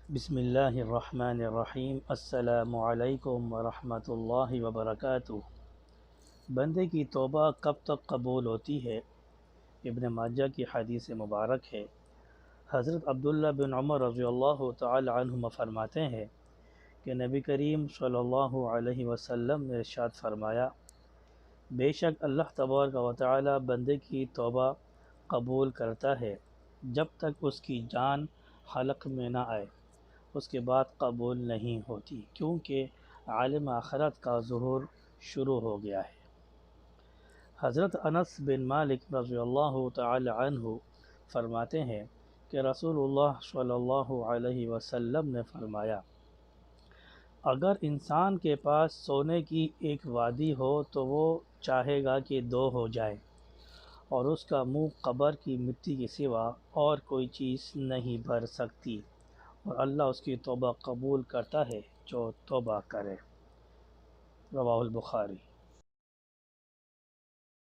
بسم اللہ الرحمن الرحیم۔ السلام علیکم ورحمۃ اللہ وبرکاتہ۔ بندے کی توبہ کب تک قبول ہوتی ہے؟ ابن ماجہ کی حدیث مبارک ہے۔ حضرت عبداللہ بن عمر رضی اللہ تعالی عنہما فرماتے ہیں کہ نبی کریم صلی اللہ علیہ وسلم نے ارشاد فرمایا، بے شک اللہ تبارک و تعالی بندے کی توبہ قبول کرتا ہے جب تک اس کی جان حلق میں نہ آئے، اس کے بعد قبول نہیں ہوتی، کیونکہ عالم آخرت کا ظہور شروع ہو گیا ہے۔ حضرت انس بن مالک رضی اللہ تعالی عنہ فرماتے ہیں کہ رسول اللہ صلی اللہ علیہ وسلم نے فرمایا، اگر انسان کے پاس سونے کی ایک وادی ہو تو وہ چاہے گا کہ دو ہو جائے، اور اس کا منہ قبر کی مٹی کے سوا اور کوئی چیز نہیں بھر سکتی، اور اللہ اس کی توبہ قبول کرتا ہے جو توبہ کرے۔ رواہ البخاری۔